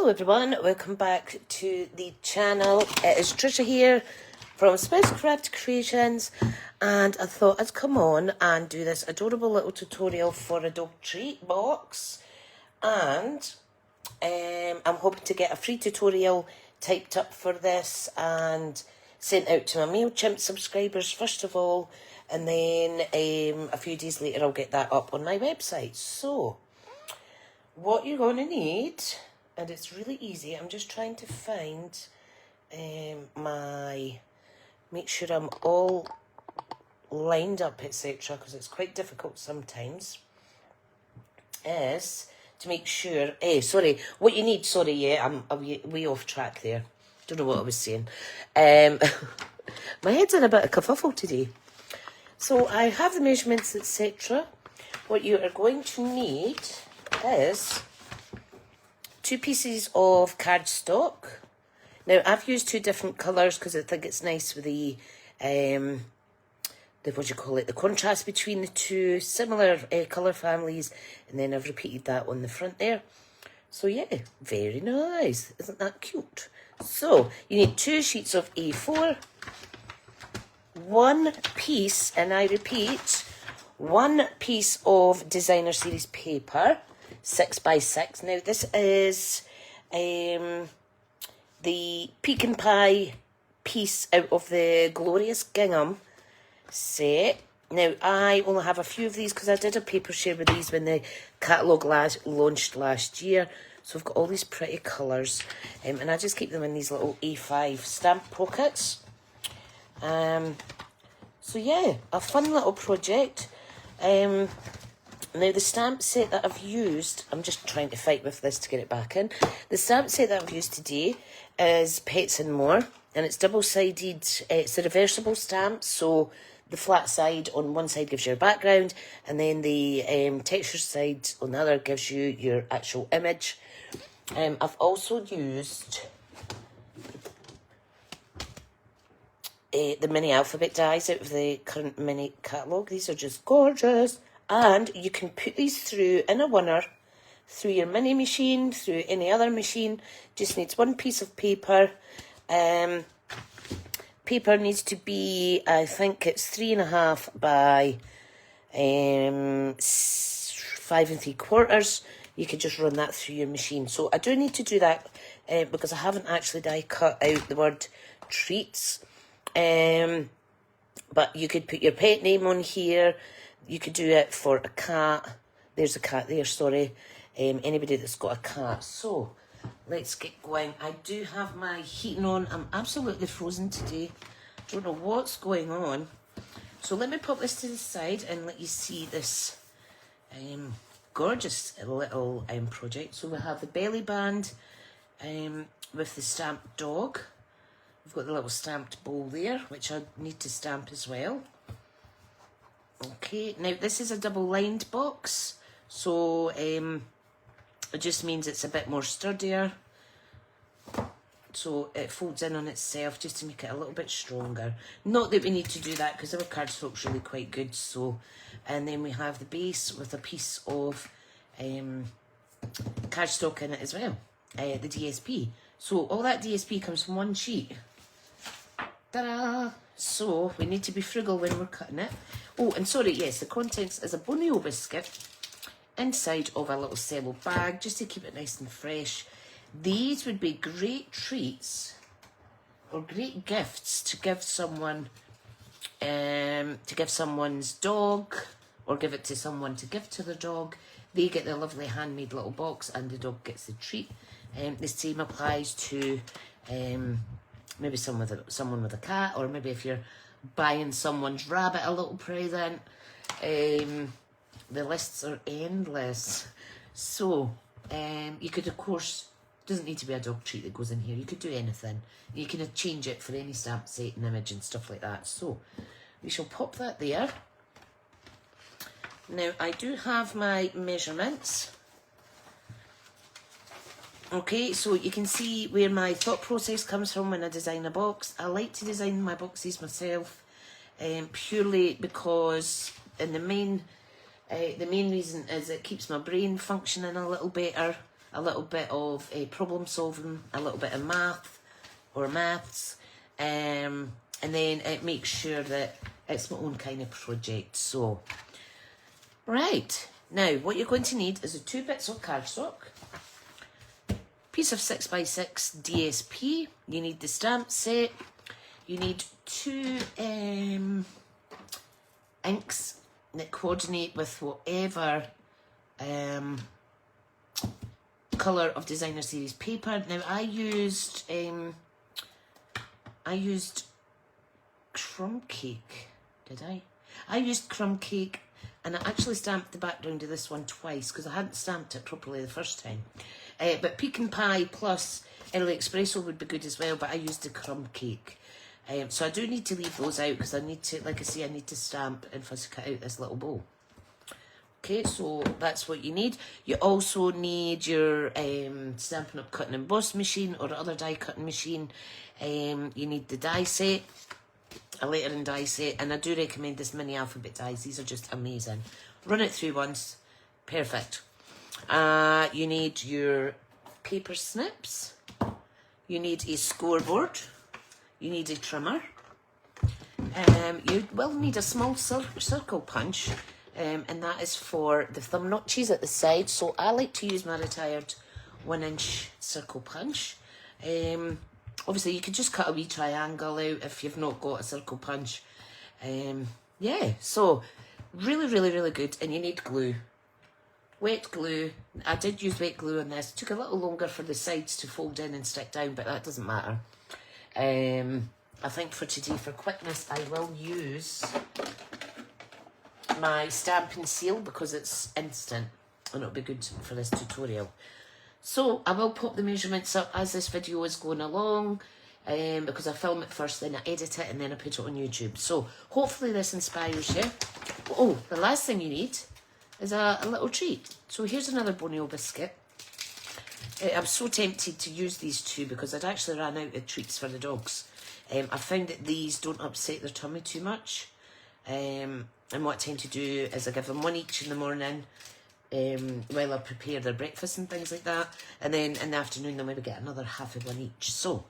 Hello everyone, welcome back to the channel. It is Trisha here from Spicecraft Creations, and I thought I'd come on and do this adorable little tutorial for a dog treat box, and I'm hoping to get a free tutorial typed up for this and sent out to my MailChimp subscribers first of all, and then a few days later I'll get that up on my website. So what you're going to need, and it's really easy, I'm just trying to find make sure I'm all lined up, etc., because it's quite difficult sometimes, is to make sure, what you need, I'm way off track there, don't know what I was saying. My head's in a bit of kerfuffle today. So I have the measurements, etc. What you are going to need is 2 pieces of cardstock. Now I've used 2 different colours because I think it's nice with the the contrast between the 2 similar colour families, and then I've repeated that on the front there. So yeah, very nice, isn't that cute? So you need 2 sheets of A4, 1 piece, and I repeat, 1 piece of designer series paper, 6x6. Now this is the Pecan Pie piece out of the Glorious Gingham set. Now I only have a few of these because I did a paper share with these when the catalogue launched last year. So I've got all these pretty colours, and I just keep them in these little A5 stamp pockets. So yeah, a fun little project. Now the stamp set that I've used, I'm just trying to fight with this to get it back in. The stamp set that I've used today is Pets and More, and it's double-sided. It's a reversible stamp, so the flat side on one side gives you your background, and then the texture side on the other gives you your actual image. I've also used the mini alphabet dies out of the current mini catalogue. These are just gorgeous. And you can put these through in a winner, through your mini machine, through any other machine. Just needs 1 piece of paper. Paper needs to be, I think it's 3.5 by 5 3/4. You could just run that through your machine. So I do need to do that because I haven't actually die cut out the word treats. But you could put your pet name on here. You could do it for a cat. There's a cat there, sorry. Anybody that's got a cat. So, let's get going. I do have my heating on. I'm absolutely frozen today. Don't know what's going on. So let me pop this to the side and let you see this gorgeous little project. So we have the belly band with the stamped dog. We've got the little stamped bowl there, which I need to stamp as well. Okay, now this is a double-lined box, so it just means it's a bit more sturdier. So it folds in on itself just to make it a little bit stronger. Not that we need to do that because our cardstock's really quite good. So, and then we have the base with a piece of cardstock in it as well, the DSP. So all that DSP comes from 1 sheet. Ta-da! So we need to be frugal when we're cutting it. Oh, and sorry, yes, the contents is a Bonio biscuit inside of a little cello bag, just to keep it nice and fresh. These would be great treats or great gifts to give someone, to give someone's dog, or give it to someone to give to their dog. They get the lovely handmade little box, and the dog gets the treat. The same applies to maybe someone with a cat, or maybe if you're buying someone's rabbit a little present. The lists are endless. So you could, of course, doesn't need to be a dog treat that goes in here. You could do anything. You can change it for any stamp set and image and stuff like that. So we shall pop that there. Now I do have my measurements. Okay, so you can see where my thought process comes from when I design a box. I like to design my boxes myself, purely because, and the main reason is it keeps my brain functioning a little better. a little bit of problem solving, a little bit of maths, and then it makes sure that it's my own kind of project. So, right, now what you're going to need is 2 bits of cardstock, piece of 6x6 DSP, you need the stamp set, you need 2 inks that coordinate with whatever colour of Designer Series paper. Now I used Crumb Cake, did I? I used Crumb Cake, and I actually stamped the background of this one twice because I hadn't stamped it properly the first time. But Pecan Pie plus Early Espresso would be good as well, but I used the Crumb Cake. So I do need to leave those out because I need to, like I say, I need to stamp and fussy cut out this little bowl. Okay, so that's what you need. You also need your Stampin' Up! Cut and Emboss machine or other die cutting machine. You need the die set, a lettering die set, and I do recommend this mini alphabet dies. These are just amazing. Run it through once. Perfect. You need your paper snips. You need a scoreboard. You need a trimmer. You will need a small circle punch. And that is for the thumb notches at the side. So I like to use my retired 1-inch circle punch. Obviously you could just cut a wee triangle out if you've not got a circle punch. Yeah, so really good. And you need glue. Wet glue. I did use wet glue on this. It took a little longer for the sides to fold in and stick down, but that doesn't matter. I think for today, for quickness, I will use my stamp and seal because it's instant and it'll be good for this tutorial. So I will pop the measurements up as this video is going along, because I film it first, then I edit it, and then I put it on YouTube. So hopefully this inspires you. Oh, the last thing you need is a little treat. So here's another Bonio biscuit. I'm so tempted to use these two because I'd actually ran out of treats for the dogs. I found that these don't upset their tummy too much. And what I tend to do is I give them one each in the morning while I prepare their breakfast and things like that. And then in the afternoon they'll maybe get another half of one each. So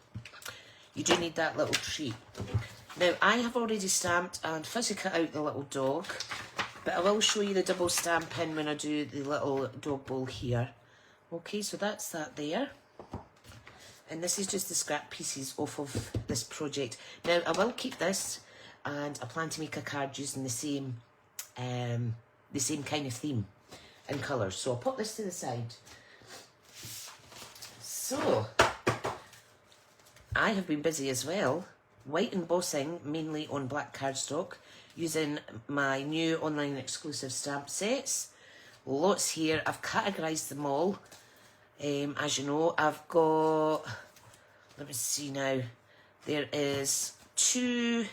you do need that little treat. Now I have already stamped and fussy cut out the little dog, but I will show you the double stamping when I do the little dog bowl here. Okay, so that's that there. And this is just the scrap pieces off of this project. Now I will keep this, and I plan to make a card using the same kind of theme and colours. So I'll put this to the side. So I have been busy as well, white embossing mainly on black cardstock, using my new online exclusive stamp sets. Lots here. I've categorised them all. As you know, I've got, let me see now, there is 2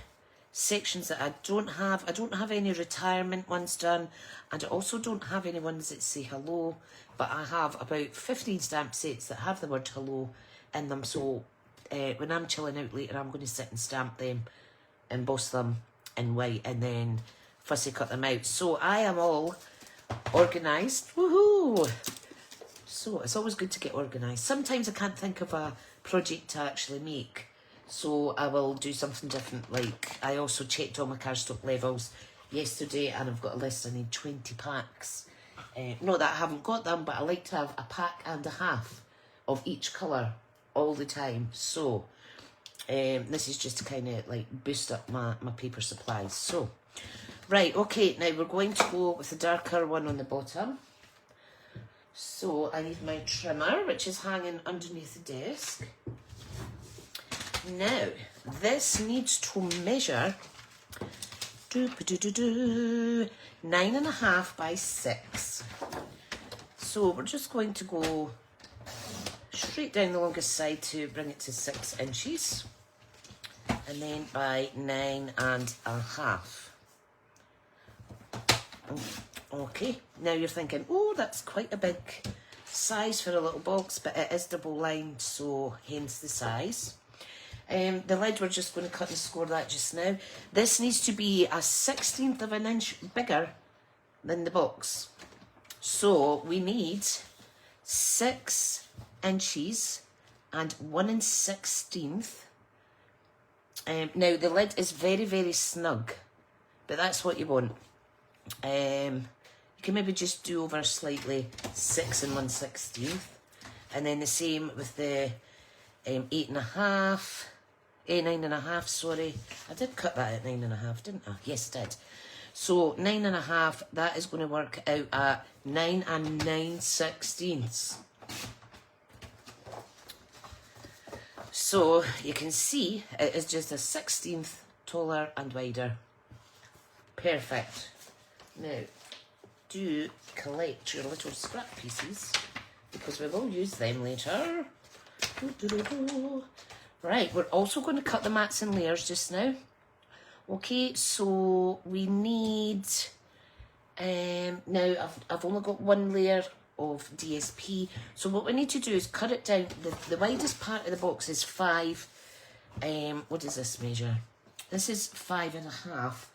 sections that I don't have. I don't have any retirement ones done, and I also don't have any ones that say hello, but I have about 15 stamp sets that have the word hello in them. So when I'm chilling out later, I'm going to sit and stamp them, emboss them in white, and then fussy cut them out. So I am all organised. Woohoo! So it's always good to get organised. Sometimes I can't think of a project to actually make, so I will do something different. Like I also checked all my cardstock levels yesterday, and I've got a list. I need 20 packs. Not that I haven't got them, but I like to have a pack and a half of each colour all the time. So this is just to kind of like boost up my paper supplies. So right, okay, now we're going to go with the darker one on the bottom. So I need my trimmer, which is hanging underneath the desk. Now, this needs to measure 9.5 by 6. So we're just going to go straight down the longest side to bring it to 6 inches. And then by 9.5. Okay, now you're thinking, oh, that's quite a big size for a little box, but it is double lined, so hence the size. The lid, we're just going to cut and score that just now. This needs to be a 1/16 of an inch bigger than the box. So we need 6 inches and 1 1/16. Now the lid is very, very snug, but that's what you want. You can maybe just do over slightly 6 1/16, and then the same with the 8.5, 9.5. Sorry, I did cut that at 9.5, didn't I? Yes, I did. So 9.5. That is going to work out at 9 9/16. So you can see it is just a 1/16 taller and wider. Perfect. Now, do collect your little scrap pieces because we will use them later. Right, we're also going to cut the mats in layers just now. Okay, so we need, now I've only got 1 layer of DSP. So what we need to do is cut it down. The widest part of the box is 5, what does this measure? This is 5.5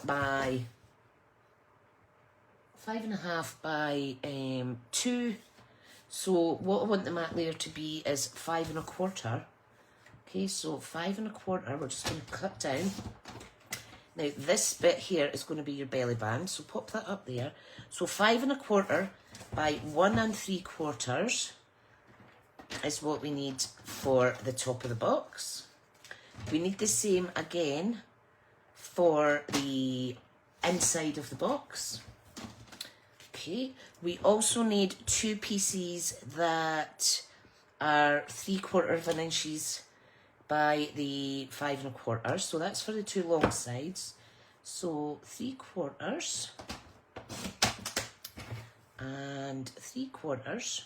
by 5.5 by 2. So what I want the mat layer to be is 5 1/4. Okay, so 5 1/4, we're just going to cut down. Now this bit here is going to be your belly band, so pop that up there. So 5 1/4 by 1 3/4 is what we need for the top of the box. We need the same again for the inside of the box. Okay, we also need 2 pieces that are 3/4 inches by the 5 1/4. So that's for the 2 long sides. So 3/4 and 3/4.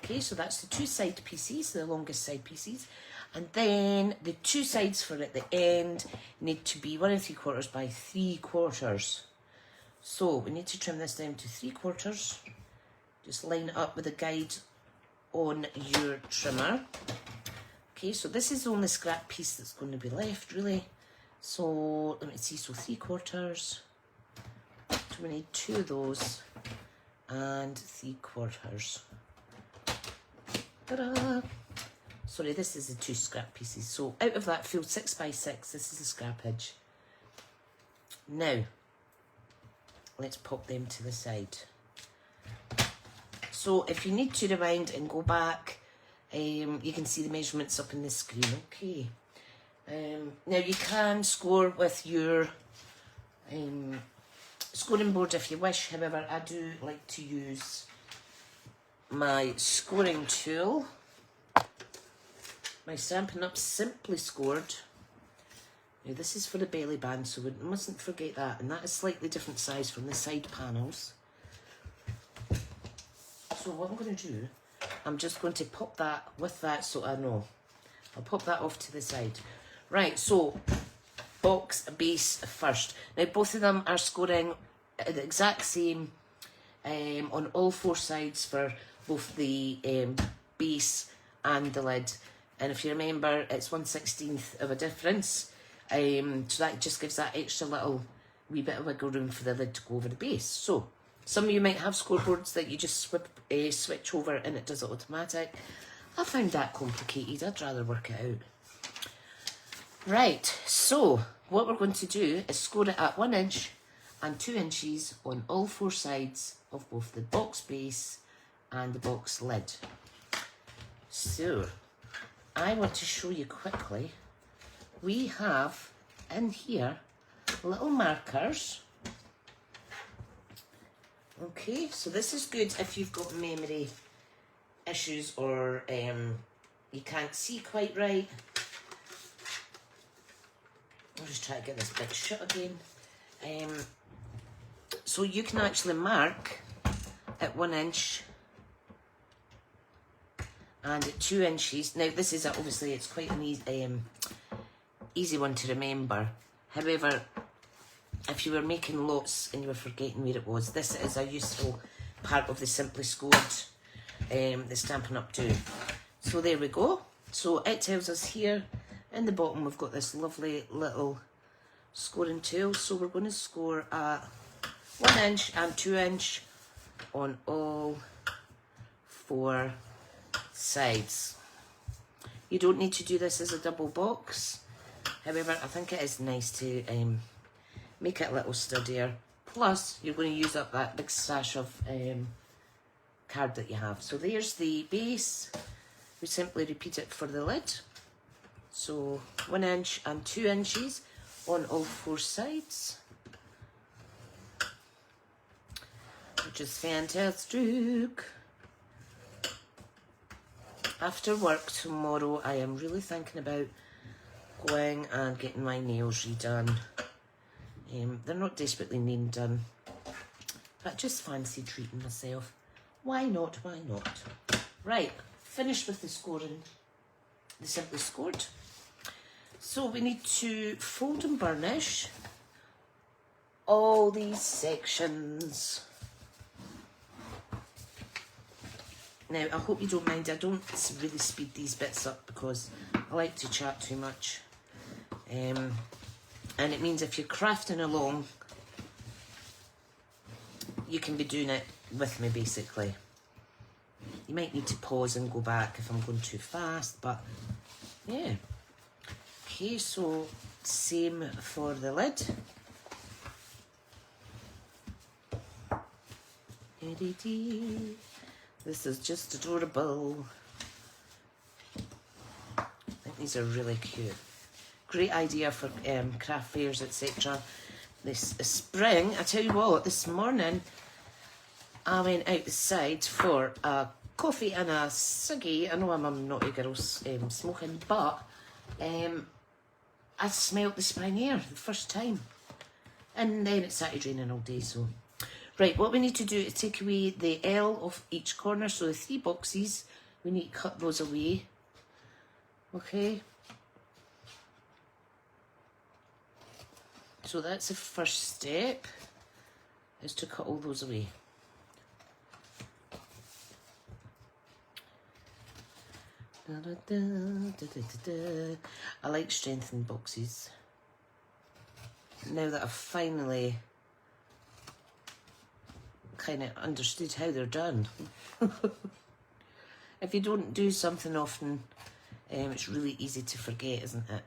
Okay, so that's the 2 side pieces, the longest side pieces. And then the 2 sides for at the end need to be 1 3/4 by 3/4. So we need to trim this down to 3/4. Just line it up with a guide on your trimmer. Okay, so this is the only scrap piece that's going to be left, really. So let me see, so 3/4. So we need 2 of those and 3/4. Ta-da! Sorry, this is the 2 scrap pieces. So out of that full 6 by 6, this is the scrap edge. Now, let's pop them to the side. So if you need to rewind and go back, you can see the measurements up on the screen. Okay. Now you can score with your scoring board if you wish. However, I do like to use my scoring tool, my Stampin' Up! Simply Scored. Now this is for the belly band, so we mustn't forget that, and that is slightly different size from the side panels. So what I'm going to do, I'm just going to pop that with that so I know. I'll pop that off to the side. Right, so box base first. Now both of them are scoring the exact same on all 4 sides for both the base and the lid. And if you remember, it's 1/16 of a difference. So that just gives that extra little wee bit of wiggle room for the lid to go over the base. So some of you might have scoreboards that you just switch over and it does it automatic. I found that complicated. I'd rather work it out. Right, so what we're going to do is score it at 1 inch and 2 inches on all 4 sides of both the box base and the box lid. So I want to show you quickly. We have in here little markers. Okay, so this is good if you've got memory issues or you can't see quite right. I'll just try to get this bit shut again. So you can actually mark at 1 inch and at 2 inches. Now this is obviously it's quite an easy one to remember. However, if you were making lots and you were forgetting where it was, this is a useful part of the Simply Scored, the Stampin' Up! Do. So there we go. So it tells us here in the bottom we've got this lovely little scoring tool. So we're going to score at 1 inch and 2 inch on all 4 sides. You don't need to do this as a double box. However, I think it is nice to make it a little sturdier. Plus, you're going to use up that big stash of card that you have. So there's the base. We simply repeat it for the lid. So 1 inch and 2 inches on all 4 sides. Which is fantastic. After work tomorrow, I am really thinking about going and getting my nails redone. They're not desperately needing done, but I just fancy treating myself. Why not? Why not? Right, finished with the scoring. The Simply Scored. So we need to fold and burnish all these sections. Now, I hope you don't mind. I don't really speed these bits up because I like to chat too much. And it means if you're crafting along, you can be doing it with me, basically. You might need to pause and go back if I'm going too fast, but yeah. Okay, so same for the lid. This is just adorable. I think these are really cute. Great idea for craft fairs, etc. This spring, I tell you what, this morning I went outside for a coffee and a ciggy. I know I'm a naughty girl smoking, but I smelled the spring air the first time. And then it started raining all day, so... Right, what we need to do is take away the L of each corner. So the 3 boxes, we need to cut those away. Okay. So that's the first step, is to cut all those away. I like strengthened boxes. Now that I've finally kind of understood how they're done. If you don't do something often, it's really easy to forget, isn't it?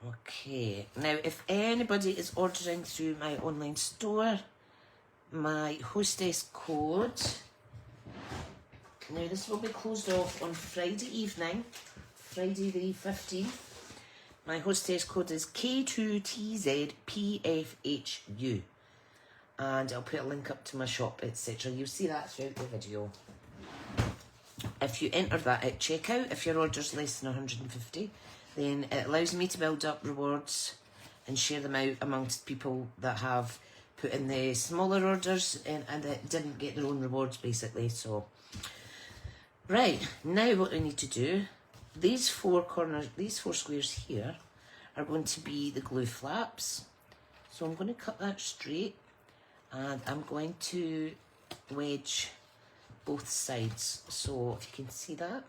Okay, now if anybody is ordering through my online store, my hostess code, now this will be closed off on Friday evening, Friday the 15th. My hostess code is K2TZPFHU. And I'll put a link up to my shop, etc. You'll see that throughout the video. If you enter that at checkout, if your order's less than 150, then it allows me to build up rewards and share them out amongst people that have put in the smaller orders and that didn't get their own rewards, basically. So, right, now what we need to do, these 4 corners, these 4 squares here are going to be the glue flaps. So I'm going to cut that straight. And I'm going to wedge both sides. So if you can see that,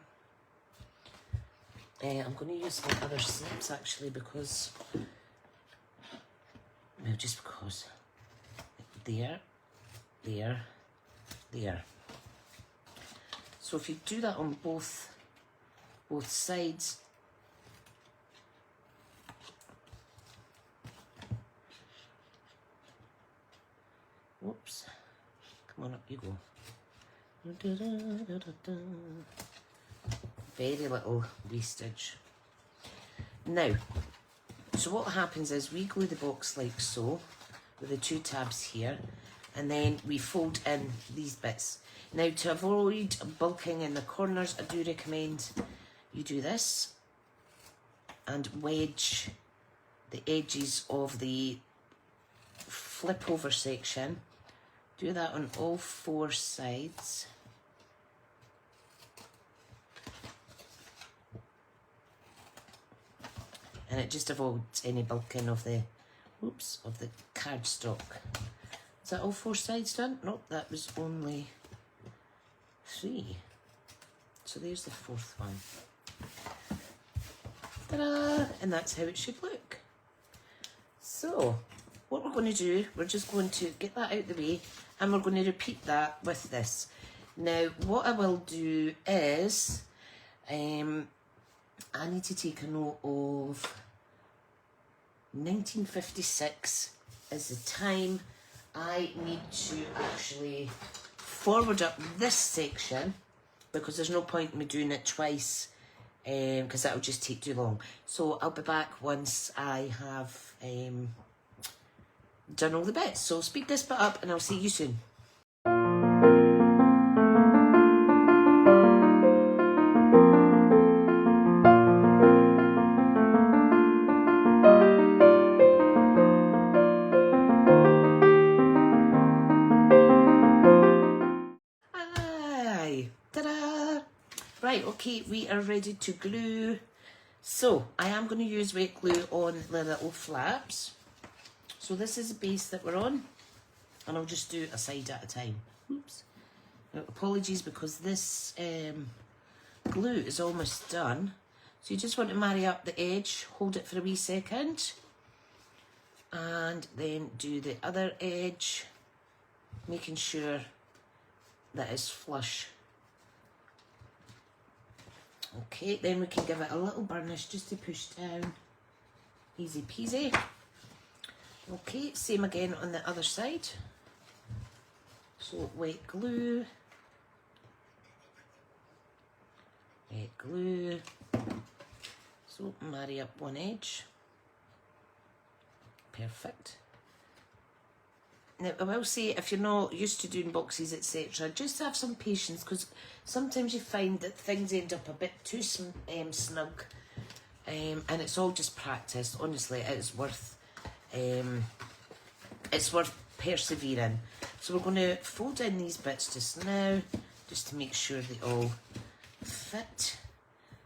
I'm going to use my other snips actually because, no, just because. There, there, there. So if you do that on both sides, whoops, come on up you go. Very little wastage. Now, so what happens is we glue the box like so, with the 2 tabs here, and then we fold in these bits. Now, to avoid bulking in the corners, I do recommend you do this and wedge the edges of the flip over section. Do that on all 4 sides. And it just avoids any bulking of the, oops, of the cardstock. Is that all 4 sides done? Nope, that was only 3. So there's the 4th one. Ta-da! And that's how it should look. So, what we're going to do, we're just going to get that out of the way, and we're going to repeat that with this. Now, what I will do is, I need to take a note of 1956 is the time I need to actually forward up this section, because there's no point in me doing it twice, because that'll just take too long. So I'll be back once I have done all the bits. So speed this bit up and I'll see you soon. Aye, ta-da! Right, okay, we are ready to glue. So I am going to use wet glue on the little flaps. So this is the base that we're on, and I'll just do a side at a time. Oops. Now, apologies, because this glue is almost done. So you just want to marry up the edge, hold it for a wee second, and then do the other edge, making sure that it's flush. Okay, then we can give it a little burnish just to push down. Easy peasy. Okay, same again on the other side. So wet glue. Wet glue. So marry up one edge. Perfect. Now, I will say, if you're not used to doing boxes, etc., just have some patience, because sometimes you find that things end up a bit too snug, and it's all just practice. Honestly, it's worth persevering. So we're going to fold in these bits just now, just to make sure they all fit.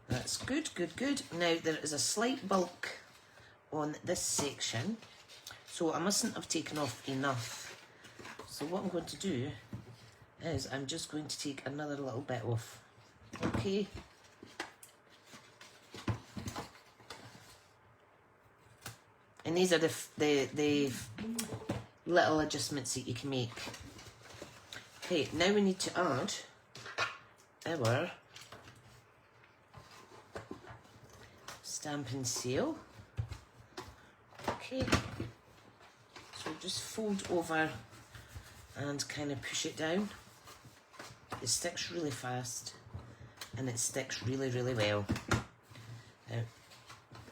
That's good, good, good. Now, there is a slight bulk on this section, so I mustn't have taken off enough. So what I'm going to do is I'm just going to take another little bit off. Okay. And these are the little adjustments that you can make. Okay, now we need to add our stamp and seal. Okay. So just fold over and kind of push it down. It sticks really fast and it sticks really, really well.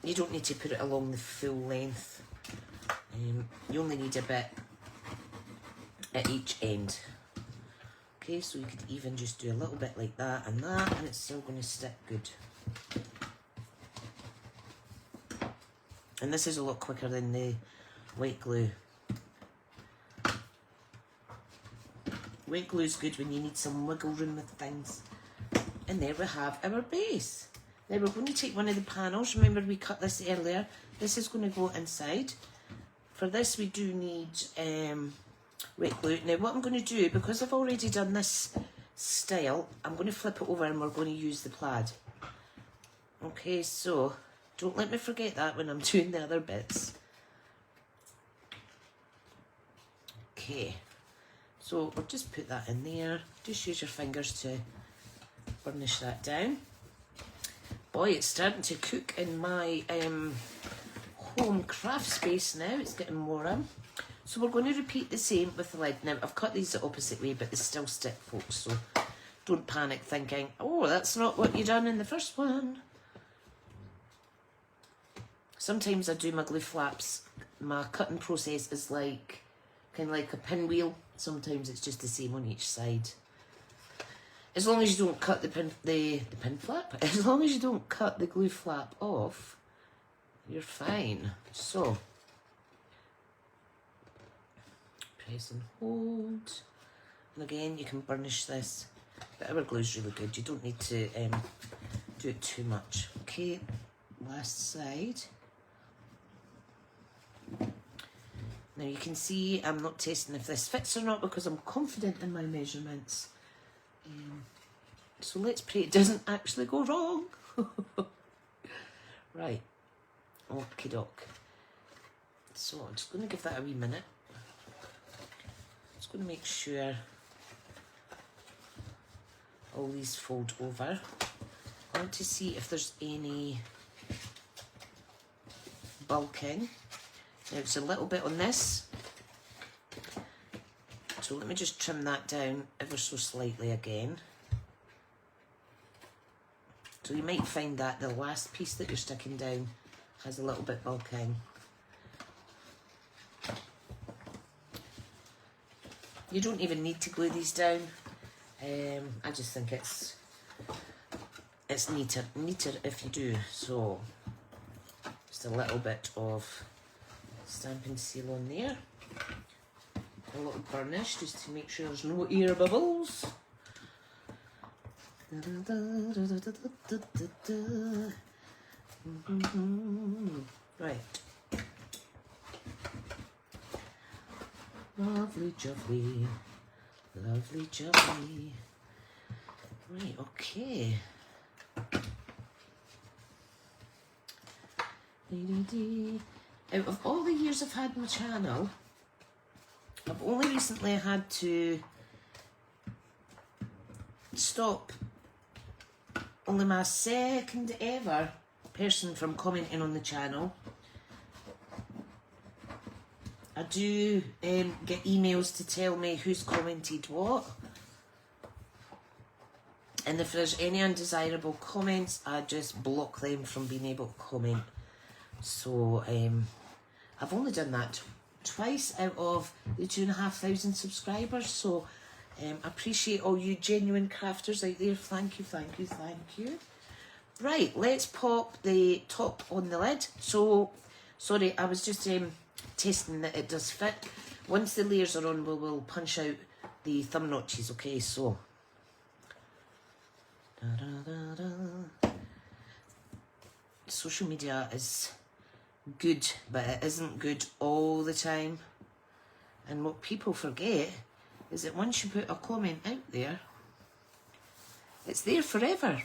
You don't need to put it along the full length. You only need a bit at each end. Okay, so you could even just do a little bit like that, and it's still going to stick good. And this is a lot quicker than the wet glue. Wet glue is good when you need some wiggle room with things. And there we have our base. Now we're going to take one of the panels. Remember, we cut this earlier. This is going to go inside. For this we do need wet glue. Now what I'm going to do, because I've already done this style, I'm going to flip it over and we're going to use the plaid. Okay, so don't let me forget that when I'm doing the other bits. Okay. So we'll just put that in there. Just use your fingers to burnish that down. Boy, it's starting to cook in my home craft space now. It's getting warm. So we're going to repeat the same with the lid. Now, I've cut these the opposite way, but they still stick, folks. So don't panic thinking, oh, that's not what you done in the first one. Sometimes I do my glue flaps. My cutting process is like, kind of like a pinwheel. Sometimes it's just the same on each side. As long as you don't cut the pin flap, as long as you don't cut the glue flap off, you're fine. So, press and hold. And again, you can burnish this, but our glue is really good. You don't need to do it too much. Okay, last side. Now you can see I'm not testing if this fits or not because I'm confident in my measurements. So let's pray it doesn't actually go wrong. Right. Okie doke. So I'm just going to give that a wee minute. Just going to make sure all these fold over. I want to see if there's any bulking. Now it's a little bit on this. So let me just trim that down ever so slightly again. So you might find that the last piece that you're sticking down has a little bit bulking. You don't even need to glue these down. I just think it's neater if you do. So just a little bit of Stampin' Seal on there. A little burnish just to make sure there's no air bubbles. Right. Lovely jubbly. Lovely jubbly. Right, okay. Out of all the years I've had my channel, I've only recently had to stop only my second ever person from commenting on the channel. I do get emails to tell me who's commented what, and if there's any undesirable comments, I just block them from being able to comment. So I've only done that twice out of the 2,500 subscribers, so I appreciate all you genuine crafters out there. Thank you, thank you, thank you. Right, let's pop the top on the lid. So, sorry, I was just testing that it does fit. Once the layers are on, we'll punch out the thumb notches, okay? So, social media is good, but it isn't good all the time. And what people forget is that once you put a comment out there, it's there forever.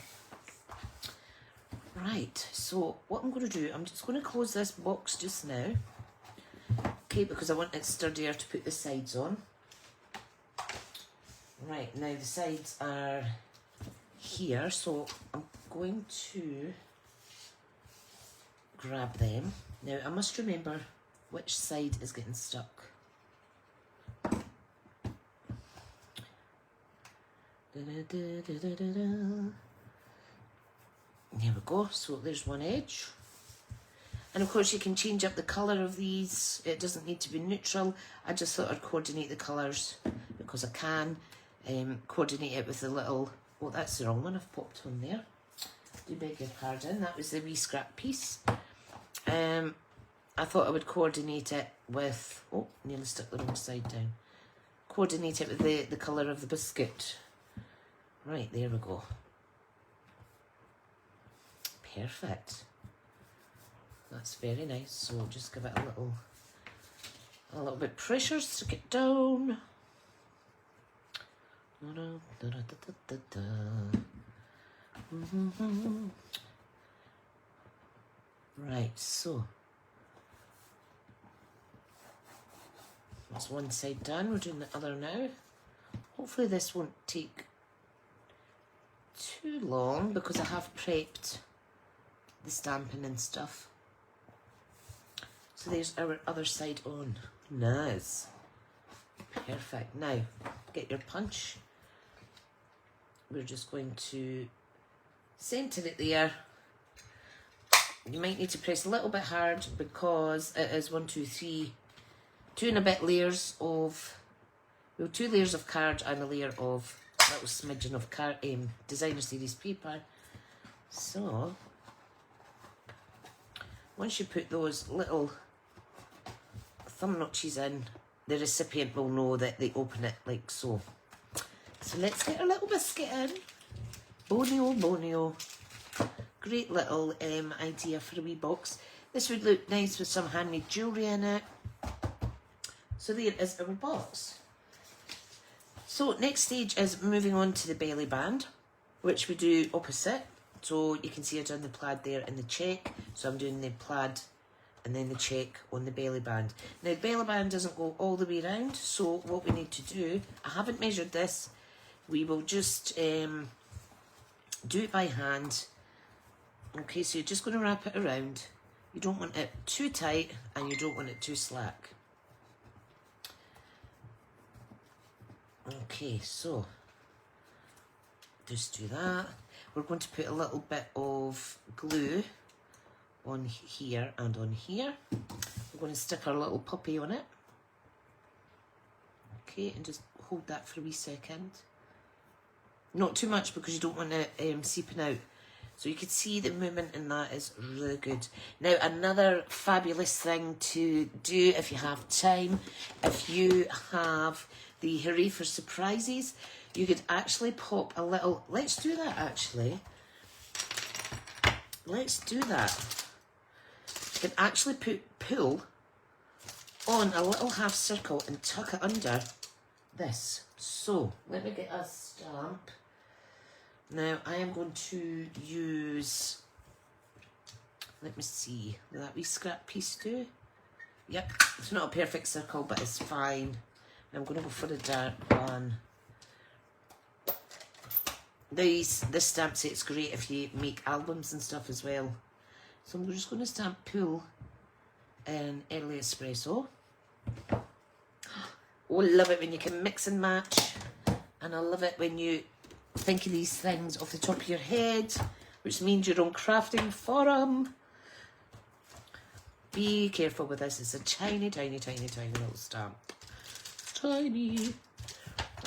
Right, so what I'm going to do, I'm just going to close this box just now. Okay, because I want it sturdier to put the sides on. Right, now the sides are here, so I'm going to grab them. Now I must remember which side is getting stuck. There we go, so there's one edge. And of course you can change up the colour of these. It doesn't need to be neutral. I just thought I'd coordinate the colours because I can. Coordinate it with the little... Oh, that's the wrong one I've popped on there. Do beg your pardon. That was the wee scrap piece. I thought I would coordinate it with... Oh, nearly stuck the wrong side down. Coordinate it with the colour of the biscuit. Right, there we go. Perfect. That's very nice. So just give it a little bit pressure, stick it down. Right, so that's one side done. We're doing the other now. Hopefully this won't take too long because I have prepped the stamping and stuff. So there's our other side on. Nice. Perfect. Now, get your punch. We're just going to centre it there. You might need to press a little bit hard because it is 1, 2, 3, 2 and a bit layers of, well, 2 layers of card and a layer of little smidgen of designer series paper. So, once you put those little thumb notches in, the recipient will know that they open it like so. So let's get our little biscuit in. Bonio, bonio. Great little idea for a wee box. This would look nice with some handmade jewellery in it. So there is our box. So next stage is moving on to the belly band, which we do opposite. So you can see I've done the plaid there and the check. So I'm doing the plaid and then the check on the belly band. Now the belly band doesn't go all the way around, so what we need to do, I haven't measured this, we will just do it by hand. Okay, so you're just going to wrap it around. You don't want it too tight and you don't want it too slack. Okay, so just do that. We're going to put a little bit of glue on here and on here. We're going to stick our little puppy on it. Okay, and just hold that for a wee second. Not too much because you don't want it seeping out. So you can see the movement in that is really good. Now another fabulous thing to do if you have time, if you have the Hooray for Surprises, you could actually pop a little, let's do that actually. Let's do that. You can actually pull on a little half circle and tuck it under this. So let me get a stamp. Now I am going to use, let me see, will that wee scrap piece do? Yep, it's not a perfect circle, but it's fine. I'm going to go for the dark one. This stamp set's great if you make albums and stuff as well. So I'm just going to stamp Pull in Early Espresso. Oh, I love it when you can mix and match. And I love it when you think of these things off the top of your head, which means you're on crafting forum. Be careful with this. It's a tiny, tiny, tiny, tiny little stamp. Tiny.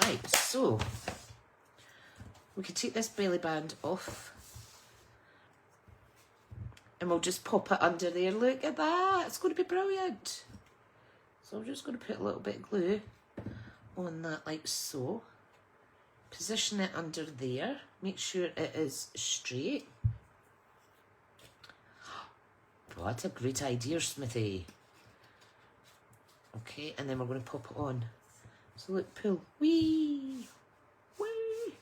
Right, so we can take this belly band off and we'll just pop it under there. Look at that. It's going to be brilliant. So I'm just going to put a little bit of glue on that like so. Position it under there. Make sure it is straight. What a great idea, Smithy. Okay, and then we're going to pop it on. So look, pull. Whee! Whee!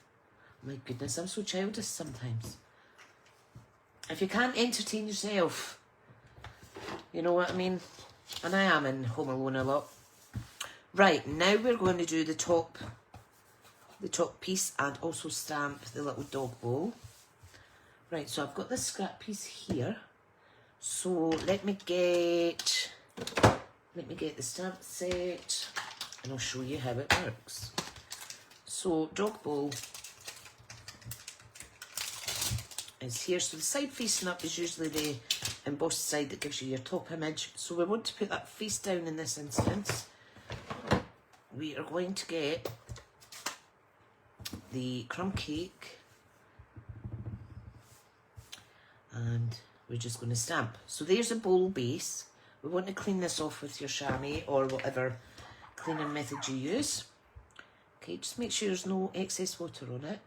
My goodness, I'm so childish sometimes. If you can't entertain yourself, you know what I mean? And I am in Home Alone a lot. Right, now we're going to do the top piece and also stamp the little dog bowl. Right, so I've got this scrap piece here. So let me get the stamp set and I'll show you how it works. So dog bowl is here. So the side facing up is usually the embossed side that gives you your top image. So we want to put that face down in this instance. We are going to get the crumb cake and we're just going to stamp. So there's a bowl base. We want to clean this off with your chamois or whatever cleaning method you use. Okay, just make sure there's no excess water on it.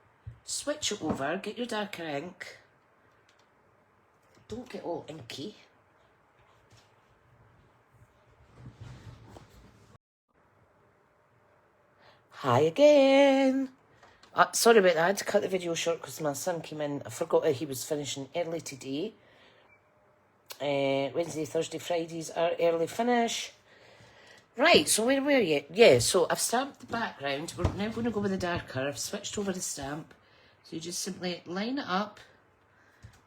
Switch it over, get your darker ink. Don't get all inky. Hi again. Sorry about that, I had to cut the video short because my son came in. I forgot that he was finishing early today. Wednesday, Thursday, Fridays are early finish. Right, so where were you? Yeah, so I've stamped the background. We're now going to go with the darker. I've switched over the stamp. So you just simply line it up.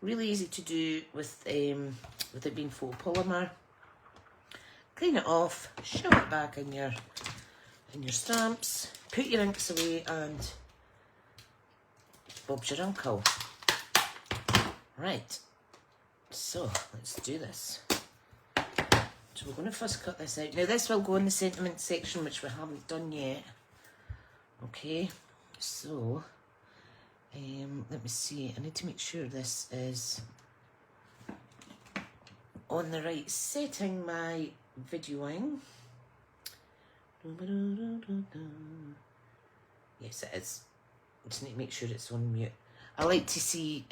Really easy to do with it being photopolymer. Clean it off, shove it back in your stamps, put your inks away and Bob's your uncle. Right. So, let's do this. So we're going to first cut this out. Now this will go in the sentiment section, which we haven't done yet. Okay, so, let me see. I need to make sure this is on the right setting, my videoing. Yes, it is. Just need to make sure it's on mute. I like to see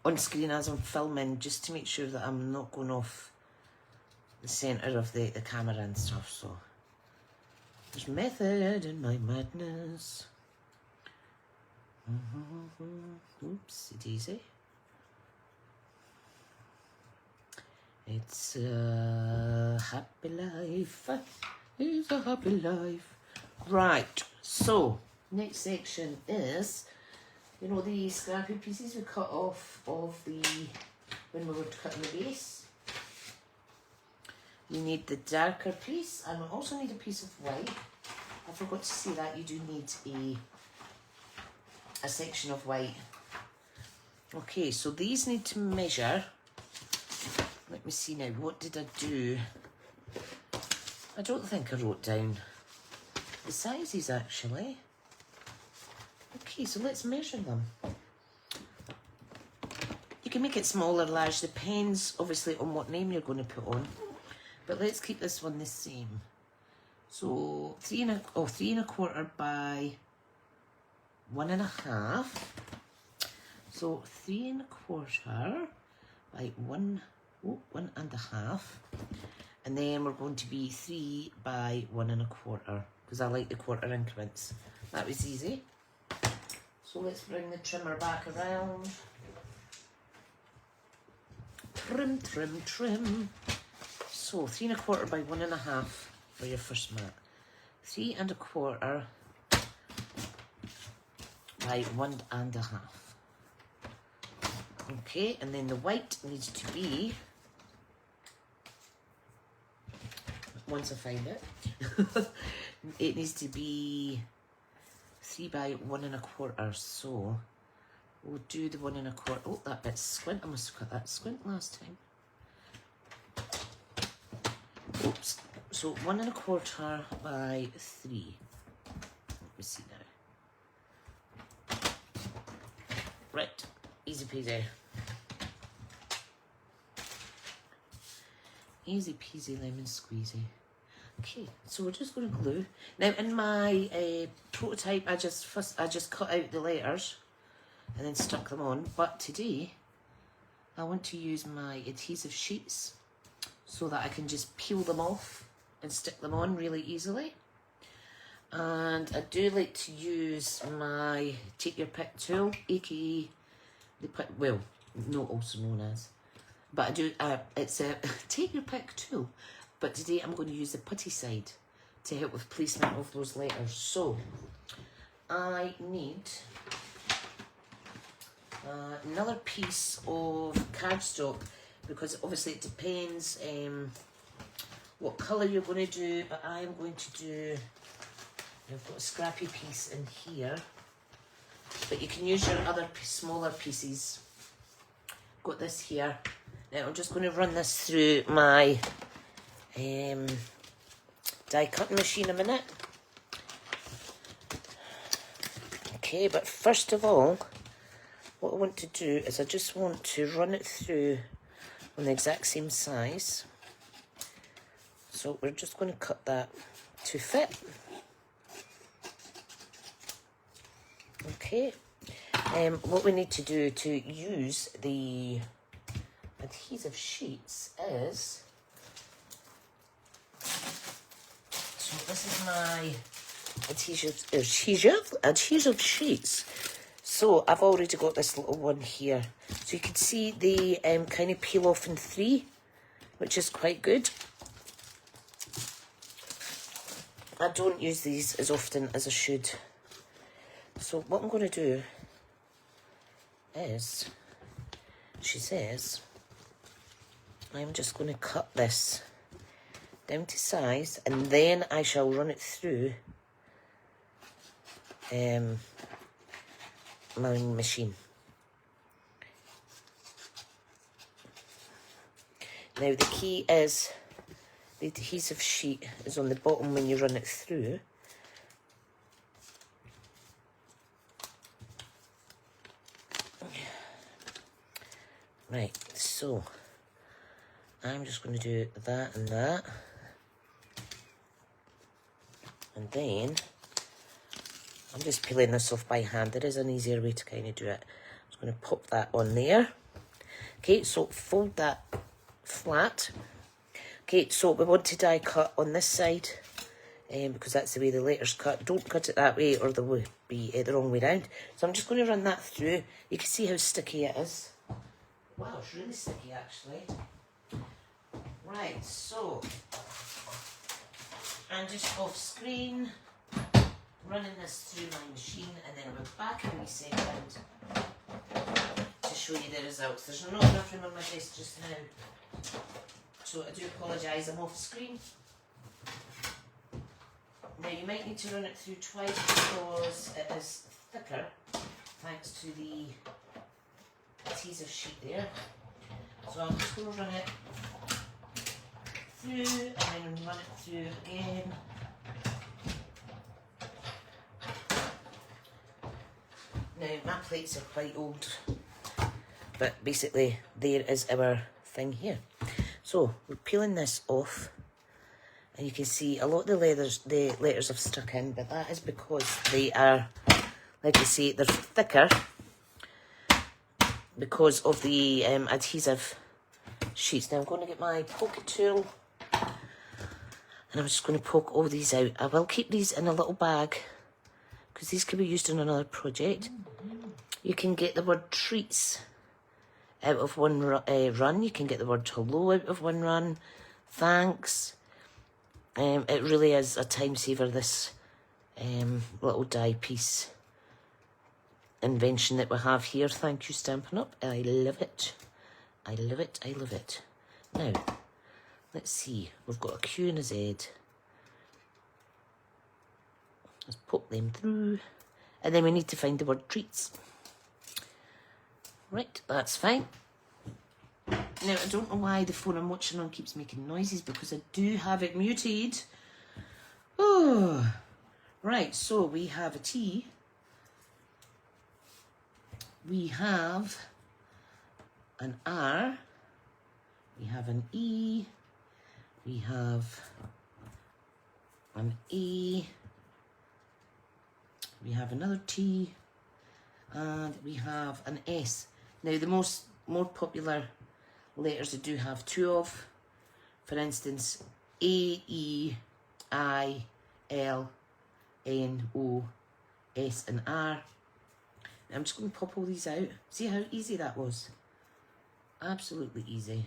on screen as I'm filming, just to make sure that I'm not going off the centre of the camera and stuff. So there's method in my madness. Oopsie daisy. It's a happy life. It's a happy life. Right, so next section is, you know, the scrappy pieces we cut off of the, when we were cutting the base. You need the darker piece, and we also need a piece of white. I forgot to say that you do need a section of white. Okay, so these need to measure. Let me see now, what did I do? I don't think I wrote down the sizes actually. Okay, so let's measure them. You can make it smaller, large, depends obviously on what name you're going to put on. But let's keep this one the same. So 3 1/4 by 1 1/2. So 3 1/4 by 1 1/2. And then we're going to be 3 by 1 1/4 because I like the quarter increments. That was easy. So let's bring the trimmer back around. Trim, trim, trim. So 3 1/4 by 1 1/2 for your first mat. 3 1/4 by 1 1/2. Okay, and then the white needs to be, once I find it, it needs to be 3 by 1 1/4. So we'll do the 1 1/4. Oh, that bit's squint. I must have cut that squint last time. Oops. So 1 1/4 by 3. Let me see now. Right, easy peasy. Easy peasy lemon squeezy. Okay, so we're just going to glue. Now in my prototype, I just cut out the letters and then stuck them on. But today, I want to use my adhesive sheets so that I can just peel them off and stick them on really easily. And I do like to use my Take Your Pick tool, aka also known as, but I do, it's a Take Your Pick tool. But today I'm going to use the putty side to help with placement of those letters. So I need another piece of cardstock, because obviously it depends what colour you're going to do, but I'm going to do, I've got a scrappy piece in here, but you can use your other smaller pieces. Got this here. Now I'm just going to run this through my die cutting machine a minute. Okay, but first of all, what I want to do is I just want to run it through on the exact same size. So we're just going to cut that to fit. Okay, what we need to do to use the adhesive sheets is, so this is my adhesive sheets. So I've already got this little one here. So you can see they kind of peel off in 3, which is quite good. I don't use these as often as I should. So what I'm going to do is, she says, I'm just going to cut this down to size, and then I shall run it through my machine. Now the key is the adhesive sheet is on the bottom when you run it through. Right, so I'm just going to do that and that, and then I'm just peeling this off by hand. There is an easier way to kind of do it. I'm just going to pop that on there. Okay, so fold that flat. Okay, so we want to die cut on this side, because that's the way the letters cut. Don't cut it that way or they will be the wrong way round. So I'm just going to run that through. You can see how sticky it is. Wow, it's really sticky actually. Right, so I'm just off screen, running this through my machine, and then I'll be back in a second to show you the results. There's not enough room on my desk just now, so I do apologise, I'm off screen. Now you might need to run it through twice because it is thicker thanks to the adhesive sheet there. So I'm just going to run it through and then run it through again. Now my plates are quite old, but basically there is our thing here. So we're peeling this off, and you can see a lot of the letters have stuck in, but that is because they are, like I say, they're thicker because of the adhesive sheets. Now I'm going to get my poke tool, and I'm just going to poke all these out. I will keep these in a little bag because these could be used in another project. You can get the word treats out of one run. You can get the word hello out of one run. Thanks. It really is a time saver, this little die piece invention that we have here. Thank you, Stampin' Up. I love it. I love it. I love it. Now, let's see. We've got a Q and a Z. Let's poke them through. And then we need to find the word treats. Right, that's fine. Now, I don't know why the phone I'm watching on keeps making noises, because I do have it muted. Oh, right, so we have a T. We have an R. We have an E. We have an A. We have another T. And we have an S. Now, the more popular letters I do have two of, for instance, A, E, I, L, N, O, S and R. I'm just going to pop all these out. See how easy that was? Absolutely easy.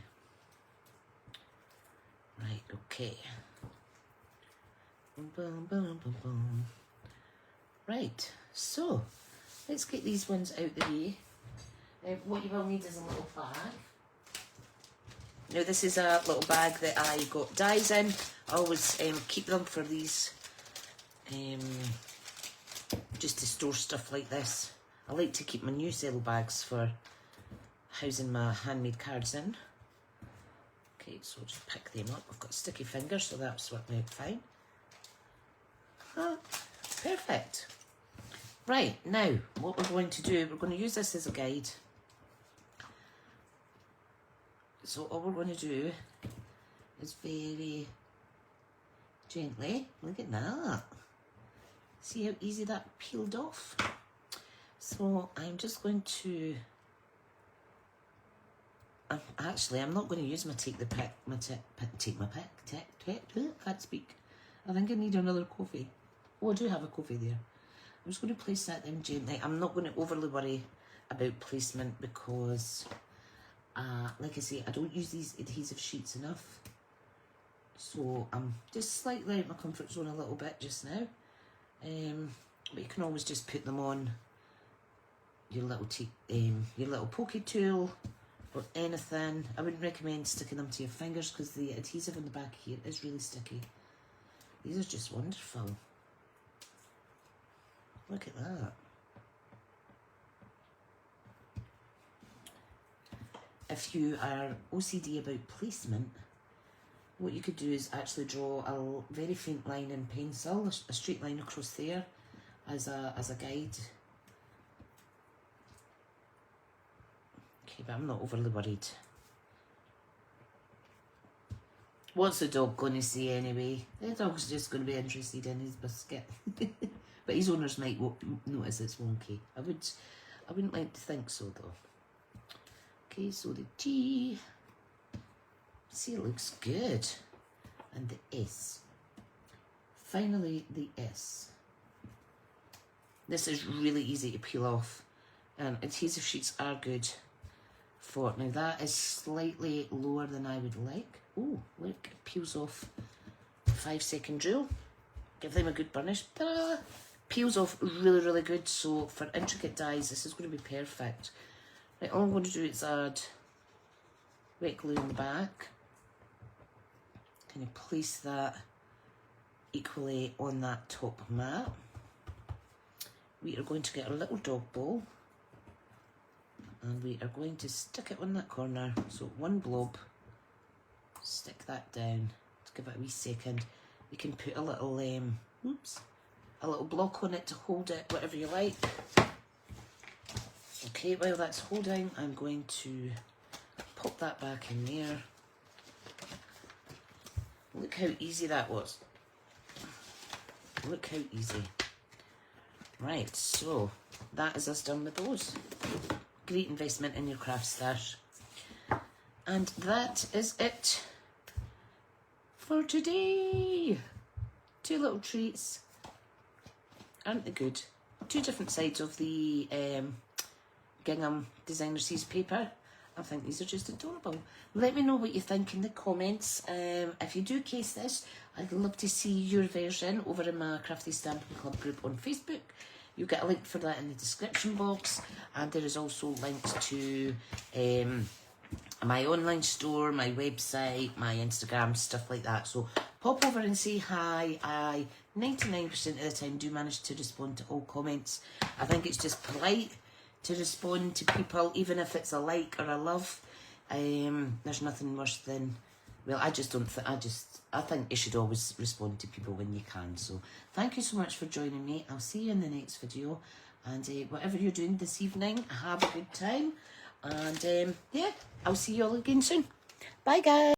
Right, okay. Boom, boom, boom, boom, boom. Right, so let's get these ones out the way. What you will need is a little bag. Now, this is a little bag that I got dies in. I always keep them for these, just to store stuff like this. I like to keep my new cello bags for housing my handmade cards in. Okay, so I'll just pick them up. I've got sticky fingers, so that's working out fine. Perfect. Right, now, what we're going to do, we're going to use this as a guide. So all we're going to do is very gently, look at that. See how easy that peeled off? So I'm just going to, I'm not going to use my can't speak. I think I need another coffee. Oh, I do have a coffee there. I'm just going to place that in gently. I'm not going to overly worry about placement because, like I say, I don't use these adhesive sheets enough. So I'm just slightly out my comfort zone a little bit just now. But you can always just put them on your little pokey tool or anything. I wouldn't recommend sticking them to your fingers because the adhesive on the back here is really sticky. These are just wonderful. Look at that. If you are OCD about placement, what you could do is actually draw a very faint line in pencil, a straight line across there as a guide. Okay, but I'm not overly worried. What's the dog going to say anyway? The dog's just going to be interested in his biscuit. But his owners might notice it's wonky. I wouldn't like to think so though. Okay, so the G. See, it looks good. And the S. Finally, the S. This is really easy to peel off. And adhesive sheets are good for, now that is slightly lower than I would like. Oh, look, it peels off the 5-second drill. Give them a good burnish. Ta-da! Peels off really, really good. So for intricate dies, this is going to be perfect. Right, all I'm going to do is add wet glue in the back. Can you place that equally on that top mat? We are going to get a little dog ball and we are going to stick it on that corner. So one blob, stick that down. Let's give it a wee second. You can put a little, a little block on it to hold it, whatever you like. Okay, while that's holding, I'm going to pop that back in there. Look how easy that was. Look how easy. Right, so that is us done with those. Great investment in your craft stash. And that is it for today. 2 little treats. Aren't they good? 2 different sides of the Gingham Designer Seas paper. I think these are just adorable. Let me know what you think in the comments. If you do case this, I'd love to see your version over in my Crafty Stampin' Club group on Facebook. You'll get a link for that in the description box. And there is also links to my online store, my website, my Instagram, stuff like that. So pop over and say hi. I 99% of the time do manage to respond to all comments. I think it's just polite to respond to people, even if it's a like or a love. There's nothing worse than, well, I think you should always respond to people when you can. So thank you so much for joining me. I'll see you in the next video. And whatever you're doing this evening, have a good time. And yeah, I'll see you all again soon. Bye guys.